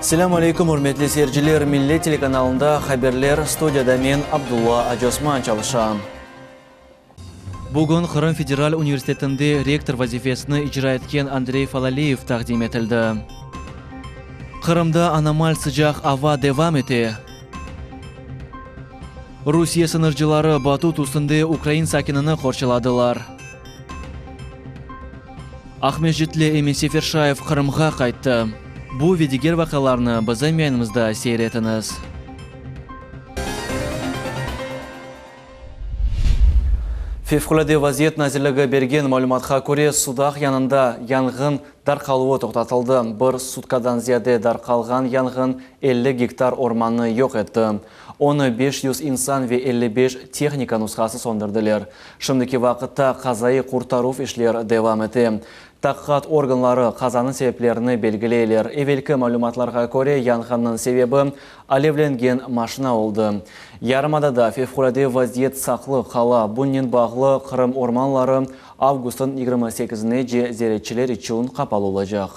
Assalamu alaikum, hurmetli seyirciler. Millet telekanalında haberler, stüdyoda men Abdullah Acosman çalışam. Bugün Kırım Federal Üniversitetinde rektor vazifesini icra etken Andrey Falaliyev takdim etildi. Kırım'da anormal sıcak hava devam etti. Rusya sınırcıları Batut üstünde Ukrayna sakinini korçaladılar. Ahmetjitli Emin Seferşayev Kırım'a kayıttı. Bu ve diğer vakalarını bizim yayınımızda seyretiniz. Fevkalade vaziyet nazirligi bergen ma'lumotga ko'ra, Sudaq yanında yang'in tarqaluvi to'xtatildi. Bir sutkadan ziyade tarqalgan yang'in 50 gektar o'rmonni yo'q etdi. Onu 500 insan ve 55 texnika nusxasi söndürdüler. Şimdiki vaqtda qazayı qurtaruv işler devam etti. Taqat organları qazanın sebeplerini belgileyler. Evvelki ma'lumotlarga ko'ra, yang'inning sebebi alevlengen mashina oldu. Yarımadada fevkalade vaziyet saqlı qala. Bunun bağlı Kırım ormanları avgustun 28'ine ziyaretçiler için kapalı olacak.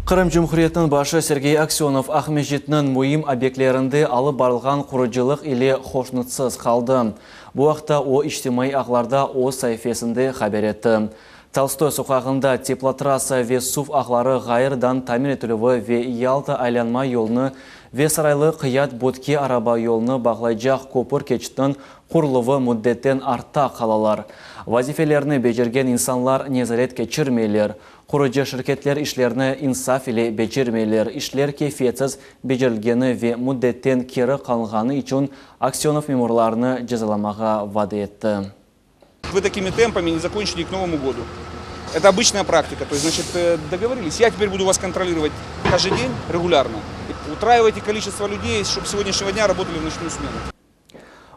Kırım Cumhuriyeti'nin başı Sergey Aksyonov Ahmetjit'nin mühim obyektlerinde alıp barılgan kuruculuk ile hoşnutsuz kaldı. Bu vaqtda o ijtimoiy ağlarda o sayfasında haber etti. Tolstoy sokağında teplotrassa ve suv ağları gayırdan tamin etilivi ve Yalta aylanma yolunu ve Saraylı Qiyat Botki araba yolunu bağlayacak köpür keçitinin kuruluvu müddetten artta kalalar. Vazifelerini becergen insanlar nezaret geçirmeyler. Kurucu şirketler işlerini insaf ile becermeyler. İşler keyfiyetsiz becerilgeni ve müddetten keri kalğanı için Aksyonov memurlarını cezalamağa vaat etti. Вы такими темпами не закончили к Новому году. Это обычная практика. То есть, значит, договорились. Я теперь буду вас контролировать каждый день регулярно. Утраивайте количество людей, чтобы с сегодняшнего дня работали в ночную смену.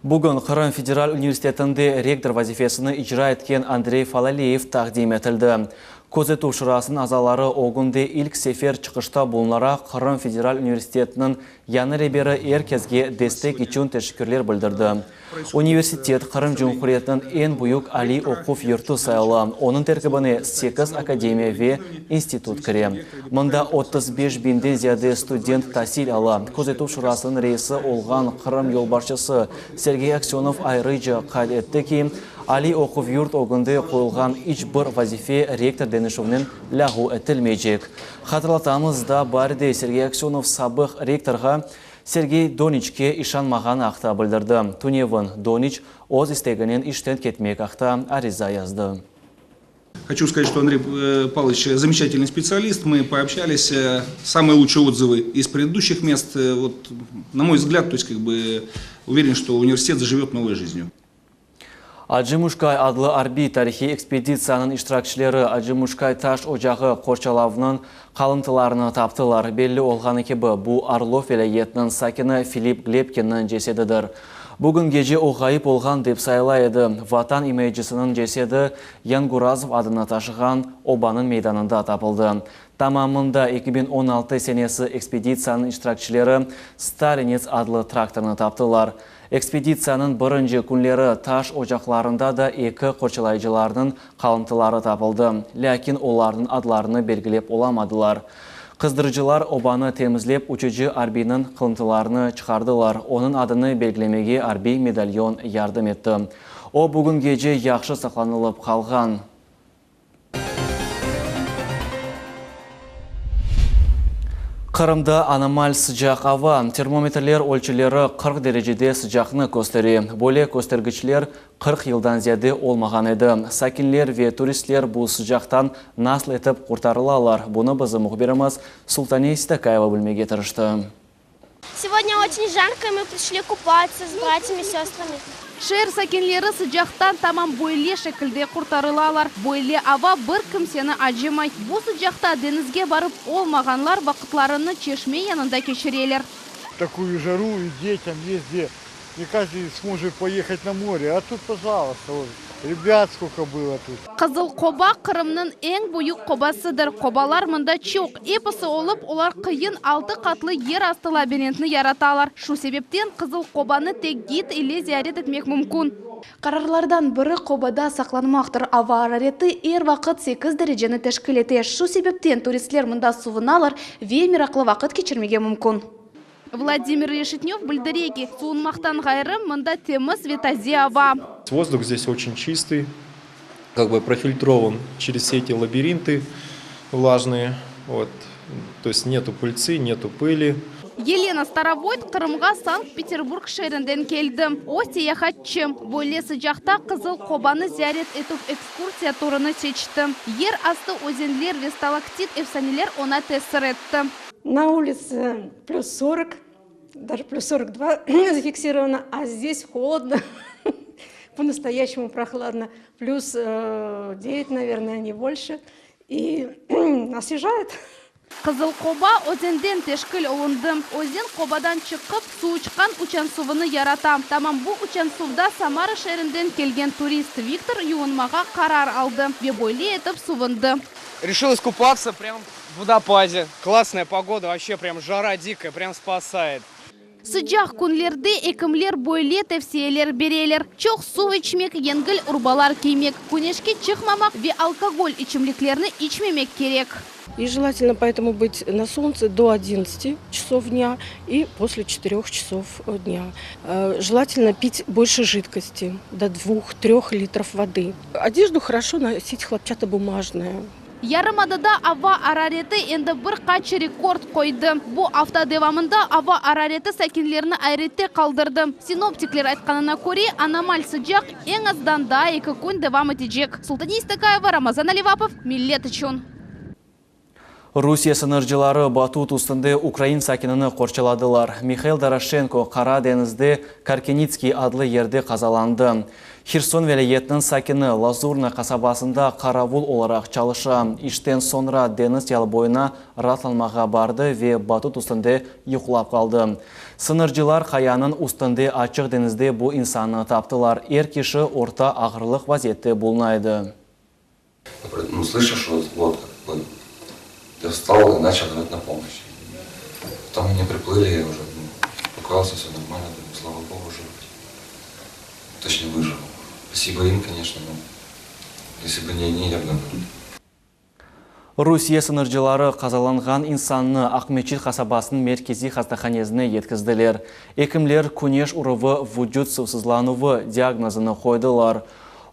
Bugün Kırım Federal Üniversitetinde rektor vazifesini icra etken Andrey Falaliyev takdim etildi. Kozetuv Şurası'nın azaları o günde ilk sefer çıkışta bulunara Kırım Federal Üniversitetinin yanı beri herkesge destek için teşekkürler bildirdi. Üniversitet Kırım Cumhuriyeti'nin en büyük ali okuf yurtu sayılı. Onun terkibine 8 akademiya ve institut kiri. Mında 35 binden ziyade student tahsil ala. Kozetuv Şurası'nın reisi olgan Kırım yolbaşçısı Sergey Aksyonov ayrıca kayd etti ki, Ali okuf yurt ogunda koyulgan hiçbir vazife rektor denişovinin lahu etilmeyecek. Hatırlatamız da baride Sergey Aksyonov sabık rektorga Sergey Donichke işanmağan aqta bildirdi. Tunevin Donich o'z isteginin işten ketmek aqta ariza yazdı. Хочу сказать, что Андрей Павлович замечательный специалист. Мы пообщались, самые лучшие отзывы из предыдущих мест. Вот, на мой взгляд, то есть, уверен, что университет заживет новой жизнью. Acımuşkay adlı arbi tarihi ekspedisiyanın iştirakçıları Acımuşkay taş ocağı korçalavının kalıntılarını taptılar. Belli olğanı ki bu Arlov vilayetinin sakini Filip Glebkin'in cesedidir. Bugün gece o gayip olğan dep sayılaydı. Vatan imeycisinin cesedi Yangurazov adını taşıgan obanın meydanında tapıldı. Tamamında 2016 senesi ekspedisiyanın iştirakçıları Stalinets adlı traktorunu taptılar. Ekspedisiyanın birinci günleri taş ocaklarında da iki korçalayıcılarının kalıntıları tapıldı. Lakin onların adlarını belgilep olamadılar. Kızdırıcılar obanı temizlep uçucu arbinin kalıntılarını çıkardılar. Onun adını belgilemeye arbi medalyon yardım etti. O bugün gece yaxşı saklanılıp kalgan. Kırım'da anormal sıcak hava, termometrler ölçüleri 40 derecede sıcaklığı gösteriyor. Böyle göstergeçler 40 yıldan ziyade olmagan edi. Sakinler ve turistler bu sıcaktan nasıl etip kurtarılalar? Bunu bizim muhbirimiz Sultaniye Истакаева bilmeye тырышты. Сегодня очень жарко, мы пришли купаться с братьями и сестрами. Şehir sakinleri sıcaktan tamam böyle şekilde kurtarılalar. Böyle hava bir kimseni acımay. Bu sıcakta denizge barıp olmaganlar vakitlarını çeşme yanında geçiriyorlar. Такую жару и детям везде. Не каждый сможет поехать на море, а тут, пожалуйста, вот, Ребят сколько было тут. Қызыл қоба Қырымның ең бұйық қобасыдыр. Қобалар мұнда чоқ эпосы олып, олар қиын 6 қатлы ер асты лабиринтні яраталар. Шу себептен қызыл қобаны тек гид или зиярет етмек мүмкін. Қарарлардан бірі қобада сақланмақтыр. Ава арареті ер вақыт 8 дәрежені тәшкіл етеді. Шу себептен туристлер мұнда сувыналар, веймер ақлы вақыт кечірмеге мүмкін. Владимир Решетнев білдіреге, суынмақтан ғайры мұнда теміз ветази ава. Воздух здесь очень чистый, как бы профильтрован через все эти лабиринты влажные. Вот. То есть нету пыльцы, нету пыли. Елена Старовойт Қырымға Санкт-Петербург шерінден келді. О саяхатшы. Бойлесі жақта қызыл қобаны зиярет етіп экскурсия турыны сечті. Ер асты өзенлер ве сталактит эфсанелер она тесір етті. На улице плюс 40, даже плюс 42 зафиксировано, а здесь холодно, по-настоящему прохладно. Плюс 9, наверное, не больше. И освежает. Қызыл қоба өзенден тешкіл олынды. Өзен қобадан чықып, су ұчқан учан сувыны ярата. Тамам бұл учан сувда Самара шерінден келген турист Виктор юынмаға қарар алды. Ве бойле етіп сувынды. Решил искупаться прям в водопаде. Классная погода, вообще прям жара дикая, прям спасает. Sıcak күнлерде екімлер бойле тәвсиелер берелер. Чоқ су içmek, енгіл урбалар кеймек. Күнешке чықмамақ ве алкоголь içimliklerini içmemek керек. И желательно поэтому быть на солнце до 11 часов дня и после 4 часов дня. Желательно пить больше жидкости, до 2-3 литров воды. Одежду хорошо носить хлопчатобумажную. Ярымадада ава арареті енді бір қачы рекорд қойды. Бұл авто девамында ава арареті сәкенлеріні айретте қалдырды. Синоптиклер айтқанына көре аномаль sıcak ең аздан да 2 күн девам етежек. Султани Истакаева, Рамазан Аливапов, Миллет үшін. Русия сыныржылары Батут үстінде Украин сакинini қорчаладылар. Михаил Дорошенко Қара денізде Каркеницкий адлы ерде қазаланды. Херсон вәлиетінің сакини Лазурна қасабасында қаравул оларақ чалыша. Иштен sonra дениз ял бойына ратланмаға барды ве Батут үстінде юқлап қалды. Сыныржылар қаяның үстінде ачық денізде бұл инсаны таптылар. Ер киші орта ағырлық вазетті болнайды. Ну, слышишь, вот я встал и начал звать на помощь. Потом они приплыли, я уже укрался, все нормально, слава богу, жив. Точнее, выжил. Спасибо им, конечно, но если бы не они, я бы наоборот. Русия сыныржылары қазаланған инсанны Ақмечит қасабасының меркези хастаханезіне еткізділер. Екімлер күнеш ұрывы вүджуд сывсызлануы диагнозыны қойдылар.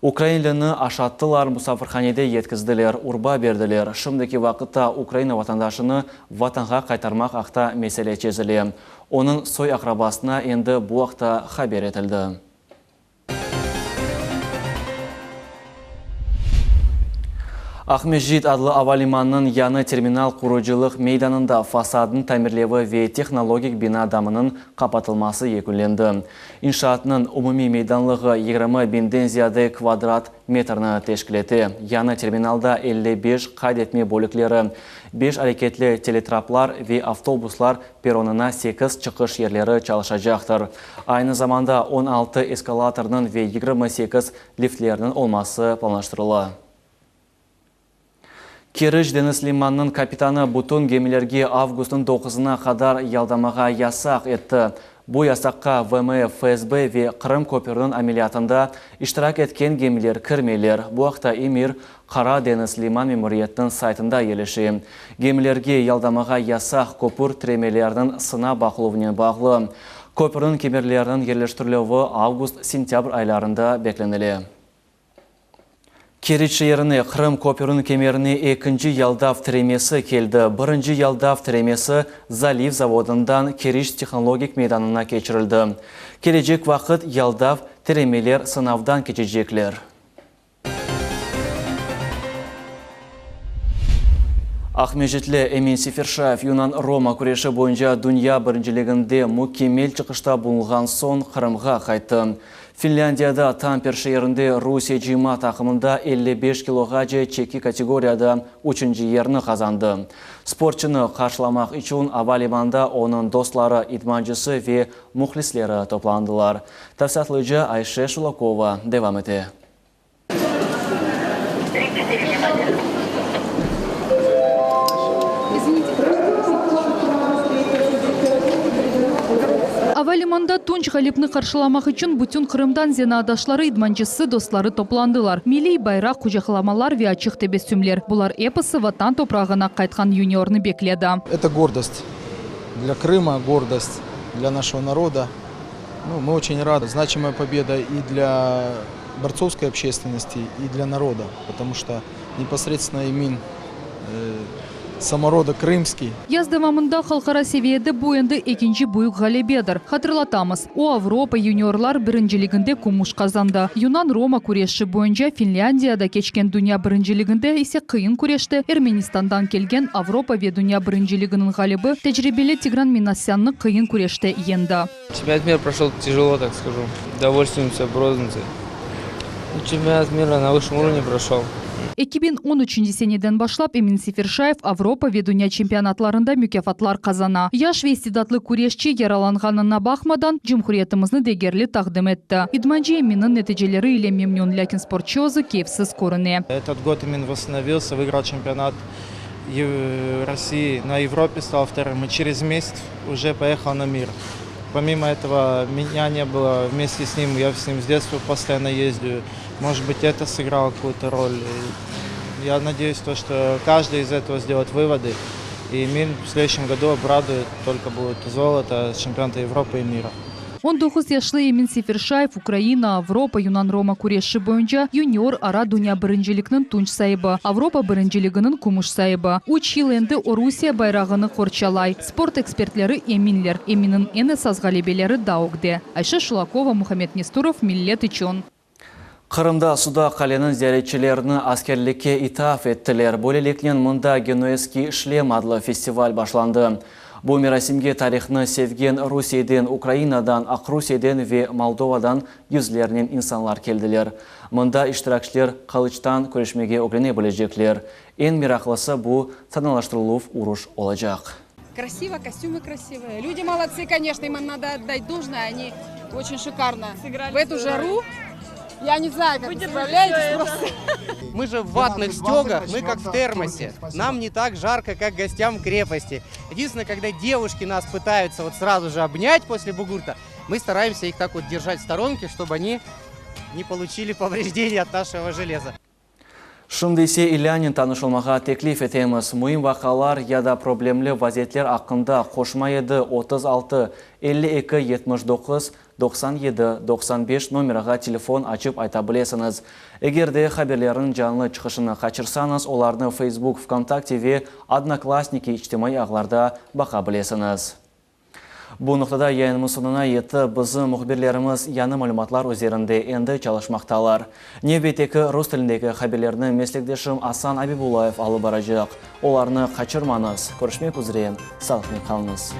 Украинліні ашаттылар, мұсафырханеде еткізділер, урба берділер. Шымдекі вақытта Украина ватандашыны ватанға қайтармақ ақта меселе чезіле. Оның сой ақрабасына енді бұл ақта хабер етілді. Ахмеджит адлы авалиманның яны терминал құружилық мейданында фасадын тәмірлеві ве технологик бина дамының қапатылмасы екіленді. Иншаатының умуми мейданлығы 20 бинден зияды квадрат метрні тешкілеті. Яны терминалда 55 қайдетме бөліклері, 5 әрекетлі телетраплар ве автобуслар перонына 8 чықыш ерлері чалышажақтыр. Айны заманда 16 эскалаторның ве 28 лифтлерінің олмасы планлаштырылы. Керіш Денис Лиманның капитаны бұтын гемелерге августың 9-ына қадар ялдамаға ясақ етті. Бұл ясаққа ВМФ, ФСБ ве Қырым көпірінің амелиятында іштірак еткен гемелер кірмелер. Бұл ақта емір Қара Денис Лиман мемориеттің сайтында еліші. Гемелерге ялдамаға ясақ көпір тремелердің сына бақылуынен бағлы. Көпірінің кемерлерінің ерлештірлігі август-сентябр айларында бекленілі. Керич шеріне Қырым көпірінің кемеріне 2-ші ялдав тіремесі келді. 1-ші ялдав тіремесі Залив заводындан Керич технологик мейданына кечірілді. Кележек вақыт ялдав тіремелер сынавдан кечежеклер. Ахмежетлі Эмин Сефершаев Юнан Рома күреші бойынша дүния біріншілігінде мүкемел чықышта болған сон Қырымға қайты. Финляндияда Тампер шерінде Русия жима тақымында 55 килоға же чеки категорияда 3-ші ерні қазанды. Спортшыны қаршыламақ үшін авалиманда оның достлары, идманжысы ве мұхлислері топландылар. Тәфсатлыжы Айше Шулакова девам ете. Авалиманда Тунч галипны каршыламак үчүн бүтүн Кырымдан зенадашлары идманчысы достлары топландылар. Милли байрак кужахламалар ve ачык тебессүмлер. Булар эпосы ватан топрагына кайткан юниорны бекледи. Это гордость для Крыма, гордость для нашего народа. Мы очень рады. Значимая победа и для борцовской общественности, и для народа, потому что непосредственно имин саморода крымский. Яз давамында халкара севиеде боенды экинчи буюк галебедир. Хатırlatамыз, у Авропа юниорлар биринчилигинде кумуш казанды. Юнан Рома күреши боюнча Финляндияда кечкен дүйнө биринчилигинде исе кыйын күрешти. Эрменистандан келген Авропа ve дүйнө биринчилигинин галибы тежрибели Тигран Минасянны кыйын күреште енди. Чемпионат мира прошел тяжело, так скажу. Довольствуемся бронзой. Чемпионат мира на высшем уровне прошел. 2013 seneden başlap Emin Сефершаев Avropa ve dünya çempionatlарында mükafatlar kazana. Yaş ve istidatlı kureşçi yaralanganına bakmadan Cumhuriyetimizni degерli takdim etti. İdmancı Emin'in neticeleri ile memnun, lakin sporçuozu keyifsiz korunuyor. Этот год Эмин восстановился, выиграл чемпионат России на Европе, стал вторым. И через месяц уже поехал на мир. Помимо этого, меня не было вместе с ним, я с ним с детства постоянно ездил. Может быть, это сыграло какую-то роль. Я надеюсь, что каждый из этого сделает выводы. И Эмин в следующем году обрадует, только будет золото чемпионата Европы и мира. 19 yaşlı Emin Сефершаев Украина, Avropa, Yunan Roma kureşi boyunca junior ara dünya birincilikinin tunç sayıbı, Avropa birinciliginin kumuş sayıbı. 3 yıl endi Rusya bayrağını korçalay. Sport ekspertleri eminler. Emin'in en esas galibeleri daugde. Ayşe Şulakova, Muhammed Nesturov, Millet için. Kırımda suda kalenin ziyaretçilerini askerlikке ithaf ettiler. Böylelikle mında Genueski Шлем adlı festival başlandı. Bu merasimge tarihini sevgen Rusiyadan, Ukraynadan, Akrusiyadan ve Moldova'dan yüzlerinin insanlar keldiler. Mında iştirakçılar kılıçtan көрüşmege öğrenebilecekler. En meraklısı bu sanalaştırılıp uruş olacak. Красиво, костюмы красивые. Люди молодцы, конечно, им надо отдать должное. Они очень шикарно в эту жару. Я не знаю, как вы справляетесь просто. Мы же в ватных стёгах, мы как в термосе. Нам не так жарко, как гостям крепости. Единственное, когда девушки нас пытаются вот сразу же обнять после бугурта, мы стараемся их так вот держать в сторонке, чтобы они не получили повреждения от нашего железа. Şimdi ise İlyanin tanışılmağa teklif etemiz. Mühim vakalar ya da problemli vaziyetler hakkında koşma 7 36 52 79 97 95 numaraga telefon açıp aytabilirsiniz. Eğer de haberlerin canlı çıkışını kaçırsanız, onlarını Facebook, Vkontakte ve Odnoklassniki ijtimoiy ağlarda bakabilirsiniz. Bu noktada yayınımız sonuna yetti. Bizim muhbirlerimiz yanı malumatlar üzerinde endi çalışmaktalar. Növbeteki Rus tilindeki haberlerini meslektaşım Asan Abibulayev alıp baracak. Onlarını kaçırmanız. Görüşmek üzere. Sağlıklı kalınız.